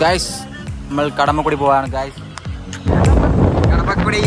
Guys നമ്മൾ കടമക്കുടി പോവാണ് guys. Kadamakudy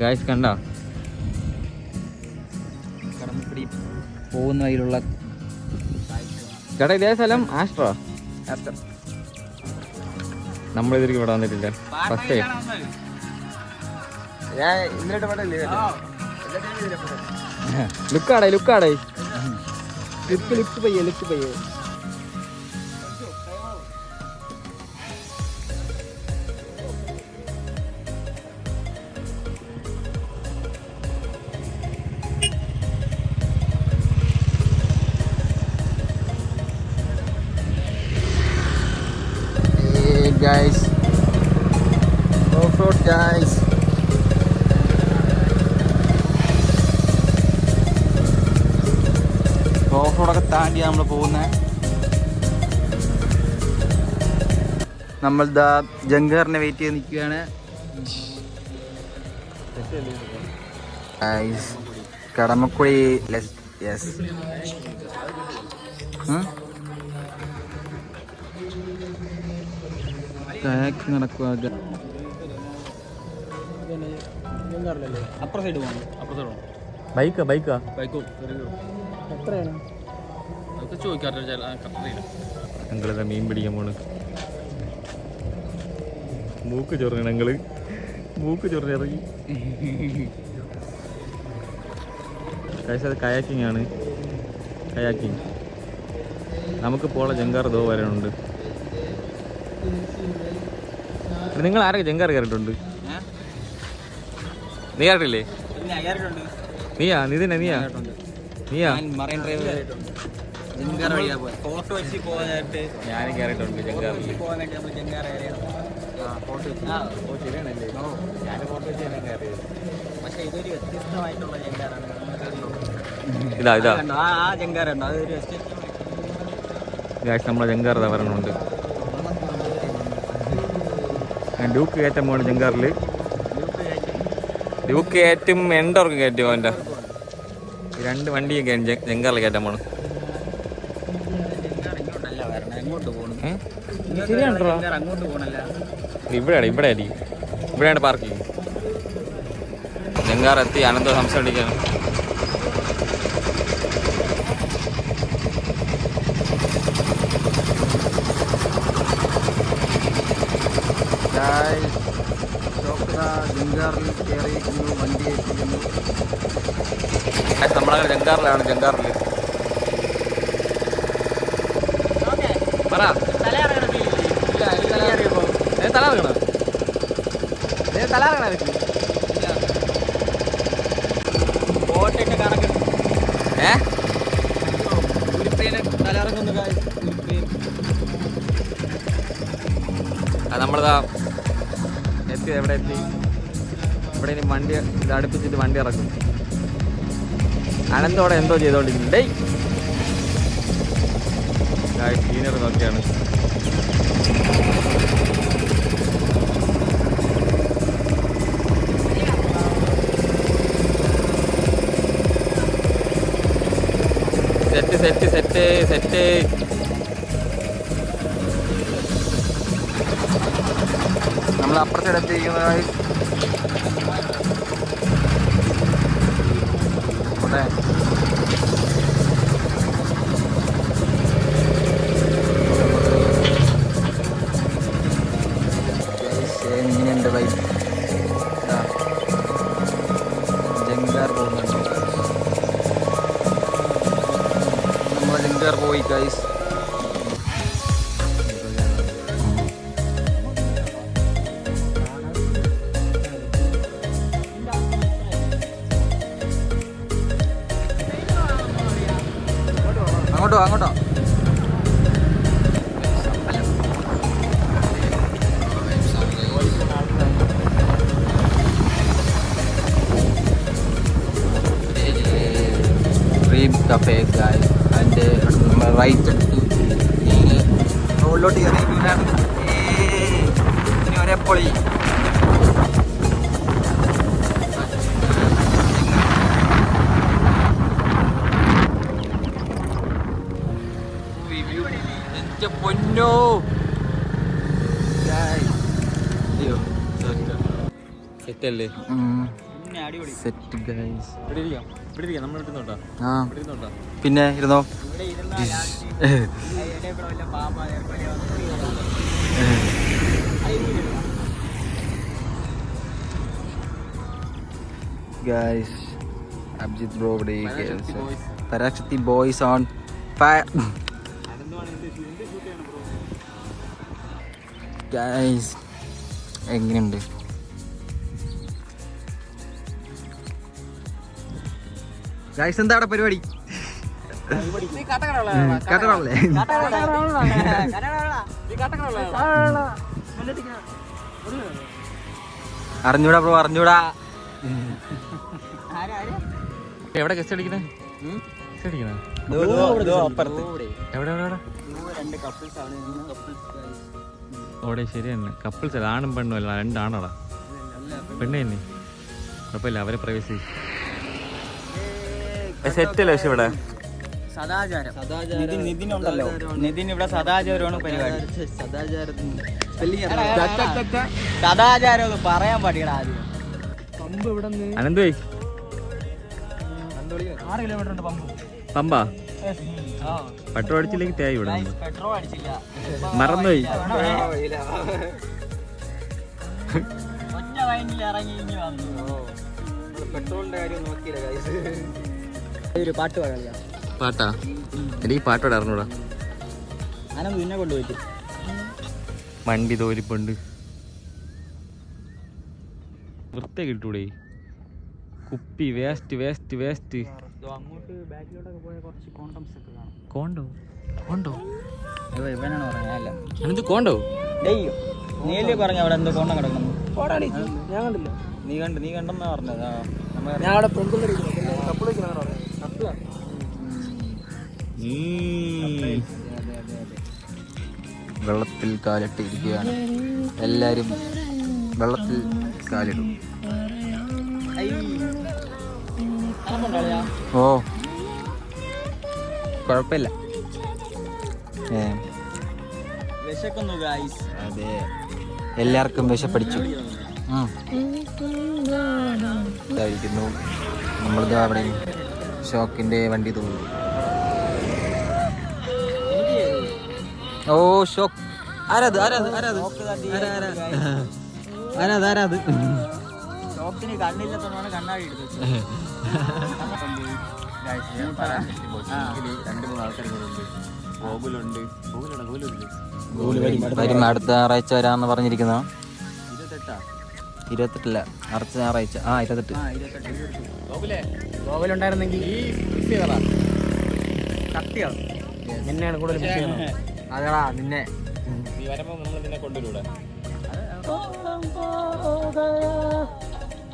guys കണ്ടോ കടമക്കുടി പോകുന്ന വഴിയിലുള്ള ചേട്ടാ ഇതേ സ്ഥലം ആസ്ട്രോ നമ്മളിതിരിക്കും ഇവിടെ വന്നിട്ടില്ല ഫസ്റ്റ് ടൈം. ലുക്കാടേ ലുക്ക് പയ്യെ guys, off-road guys. ഓഫ്-റോഡൊക്കെ താണ്ടിയാണ് നമ്മൾ പോകുന്നത്. നമ്മൾ ദാ ജങ്കാറിനെ വെയിറ്റ് ചെയ്ത് നിൽക്കുകയാണ്. കടമക്കുടി യെസ് നടക്കുക. ബൈക്കാ ഞങ്ങളിതാ മീൻ പിടിക്കാൻ പോണ്. മൂക്ക് ചൊറിഞ്ഞിറങ്ങി അത് കയാക്കിംഗ് ആണ്. നമുക്ക് പോളെ ജങ്കാർ ദോ വരാനുണ്ട്. നിങ്ങൾ ആരൊക്കെ ജങ്കാർ കയറിയിട്ടുണ്ട്? നീ കയറിട്ടില്ലേ? നീയാ മറൈൻ ഡ്രൈവ് ഞാനും കയറിയിട്ടുണ്ട് ജങ്കാറിൽ. ഇതാ നമ്മളെ ജങ്കാർ വരണുണ്ട്. ഡ്യൂക്ക് കയറ്റം പോണ് ജങ്കാറിൽ. ഡ്യൂക്ക് കയറ്റും എൻഡോർക്ക് കയറ്റും. അവൻ്റെ രണ്ട് വണ്ടിയൊക്കെ ജങ്കാറിൽ കയറ്റാൻ പോണ്. ഇവിടെയാണ് പാർക്കിങ്. ജങ്കാർ എത്തി. അനന്ത സംസാരിക്കാണ്. ജങ്കാറിൽ കയറിയിരിക്കുന്നു. വണ്ടി എത്തിക്കുന്നു. നമ്മളങ്ങനെ ജങ്കാറിലാണ്. ജങ്കാറിൽ പറ തല ഇറങ്ങണ ബോട്ടിന്റെ കണക്ക് തല ഇറങ്ങുന്നു. നമ്മളിതാ എത്തി. എവിടെ എത്തി? ഇവിടെ ഇനി വണ്ടി ഇത് അടുപ്പിച്ചിട്ട് വണ്ടി ഇറക്കും. അനന്തോടെ എന്തോ ചെയ്തോണ്ടിരിക്കുന്നു. സീനിയർ നോക്കിയാണ്. സെറ്റ് നമ്മൾ അപ്പുറത്തെ എത്തിയിരിക്കുന്നതായി എങ്ങനെയുണ്ട് വൈബ്? ജങ്കാർ പോകുന്നുണ്ട്. നമ്മൾ ജങ്കാർ പോയി ഗൈസ്. അങ്ങോട്ടോ. Dream cafe guys. അതിൻ്റെ റൈറ്റ് എടുത്ത് റോഡിലോട്ട് കയറിയിരിക്കുകയാണ്. ഇനി ഒരേ പൊളി. പൊന്നോ സെറ്റല്ലേ? Set guys. പിന്നെ ഇരുന്നോ. ഗൈസ് അഭിജിത്ത് ബ്രോ ഇവിടെ. Parasakthi boys on fire. Guys എങ്ങനെയുണ്ട്? ഗൈസ് എന്താ അവിടെ പരിപാടി? അറിഞ്ഞൂടാ ബ്രോ, അറിഞ്ഞൂടാ. എവിടെ ഗസ്റ്റ് അടിക്കുന്നേ? ഓടെ ശരി തന്നെ. കപ്പിൾസ് അല്ല, ആണും പെണ്ണും അല്ല, രണ്ടാണോടാ. പെണ്ണ് തന്നെ കുഴപ്പമില്ല, അവരെ പ്രവേശി സെറ്റല്ലേ. പക്ഷെ ഇവിടെ നിതിനുണ്ടല്ലോ, നിതിൻ ഇവിടെ സദാചാരമാണ് പരിപാടി. സദാചാരം ഒന്ന് പറയാൻ പാടിയടാ ആദ്യം. അനന്ത് 6 കിലോമീറ്റർ ഉണ്ട് പമ്പ്. പമ്പാ പെട്രോൾ അടിച്ചില്ലെങ്കിൽ തേയ് ഇവിടെ പെട്രോൾ അടിച്ചില്ല, മറന്നുപോയി. ഒറ്റ വൈൻഡിൽ ഇറങ്ങി ഇനി വന്നു. പെട്രോളിന്റെ കാര്യം നോക്കിയില്ല. ഒരു പാട്ട് പാടില്ല. പാട്ടാ? എനിക്ക് പാട്ടോടെ അറിഞ്ഞൂടാ. ഞാനൊന്ന് പിന്നെ കൊണ്ടുപോയിട്ട് വണ്ടി തോലിപ്പുണ്ട്. വൃത്തിയാക്കി ഇട്ടൂടെ കുപ്പി. Waste waste waste. അങ്ങോട്ട് ബാക്കിലോട്ടൊക്കെ പോയ കുറച്ച് കോണ്ടംസ് ഒക്കെ കാണാം. കോണ്ടോ? കോണ്ടോ ഇവനാണ് പറഞ്ഞല്ല. എന്ത് കോണ്ടോ? നീല്ലേ പറഞ്ഞ അവിടെ എന്തോ കോണ്ടം കിടക്കണം. ഞാൻ കണ്ടില്ല. നീ കണ്ടെന്നാ പറഞ്ഞത്. ഞാൻ അവിടെ വെള്ളത്തിൽ കാലിട്ടിരിക്കുകയാണ് എല്ലാരും. വെള്ളത്തിൽ കാലിടും. ഓ കുഴപ്പമില്ല. വിശക്കുന്നു ഗൈസ്. അതെ, എല്ലാവർക്കും വിശപ്പടിച്ചു. കഴിക്കുന്നു. നമ്മളിത് അവിടെ ഷോക്കിന്റെ വണ്ടി തോന്നുന്നു. ഓ ഷോക്ക്. ആരാത്? ഷോക്കിന് കണ്ണില്ലാത്തതാണ് കണ്ണാടി എടുത്തത്. 2-3 ആൾക്കാർ വരും. അടുത്ത ഞായറാഴ്ച വരാന്ന് പറഞ്ഞിരിക്കുന്ന. 28 അടുത്ത ഞായറാഴ്ച. 28 ഗോകുലുണ്ടായിരുന്നെങ്കിൽ കത്തിയാണ് നിന്നെയാണ് കൂടുതൽ. അതെടാ നിന്നെ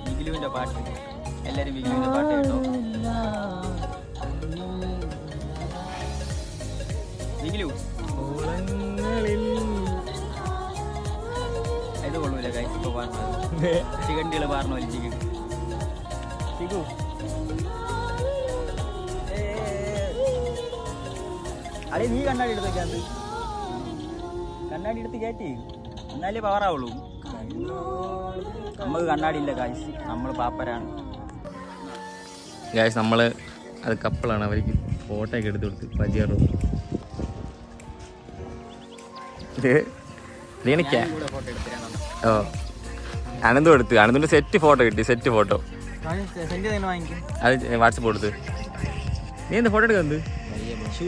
വിഗിലുവിന്റെ പാട്ട്. എല്ലാരും വിഗിലുവിന്റെ പാട്ട് കേട്ടോ. വിഗിലു ഇത് കൊള്ളൂല കഴിച്ച്. ഇപ്പൊ പറഞ്ഞത് ചികണ്ടികള് പറഞ്ഞു വലിച്ചിക്കും. അതെ, നീ കണ്ണാടി എടുത്തേക്കാണ്ട്. കണ്ണാടി എടുത്ത് കയറ്റി എന്നാലേ പവറാവുള്ളൂ. നമുക്ക് കണ്ണാടി ഇല്ല കാശ്, നമ്മൾ പാപ്പരാണ്. ഗായ്സ് നമ്മള് അത് കപ്പിളാണ്. അവർക്ക് ഫോട്ടോ ഒക്കെ എടുത്ത് കൊടുത്ത് പജിയാറോ ഓ അനന്തും എടുത്ത്. അനന്തിന്റെ സെറ്റ് ഫോട്ടോ കിട്ടി. സെറ്റ് ഫോട്ടോ അത് വാട്സപ്പ് കൊടുത്ത്. നീ എന്താ ഫോട്ടോ എടുക്കുന്നത്? ഷൂ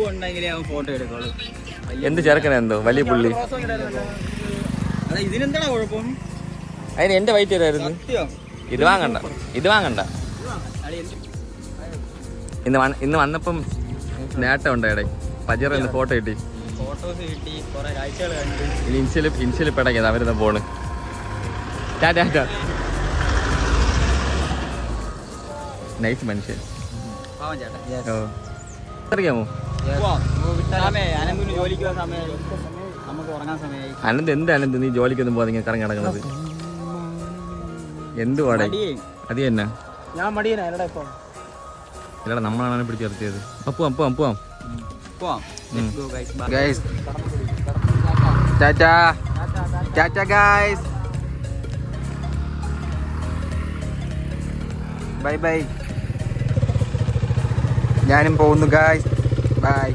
ഉണ്ടെങ്കിലേ അവൻ ഫോട്ടോ എടുക്കുള്ളൂ. എന്ത് ചേർക്കണ എന്തോ വലിയ പുള്ളി. ഇതിനെന്താ കുഴപ്പം? അതിന് എന്റെ വൈറ്റ് തരായിരുന്നു. ഇത് വാങ്ങണ്ട. ഇന്ന് വന്നപ്പം നേട്ടം ഉണ്ടായിടെ പജറ ഇന്ന് ഫോട്ടോ കിട്ടി. ഫോട്ടോസ് കിട്ടി, കുറെ കാഴ്ചകൾ കണ്ടു. ഇനി ഇൻസിൽ പെടങ്ങിയത് അവരുന്ന് പോണ്. ടാറ്റാ. നൈസ് മനുഷ്യൻ. അറിയാമോ അനന്തിന് ജോലിക്ക് പോകാൻ സമയമായി, നമുക്ക് ഉറങ്ങാൻ സമയമായി. അനന്ത് നീ ജോലിക്കൊന്നും പോകാതെ ഇങ്ങനെ കറങ്ങി നടക്കണത് എന്തുവാടേ? അത് തന്നെ ഞാൻ മടിയനാ ഇപ്പൊ. ഇല്ലടാ നമ്മളാണ് പിടിച്ച് നിർത്തിയത്. പോവാം. Guys tata guys, bye. ഞാനും പോകുന്നു ഗൈസ്, ബൈ.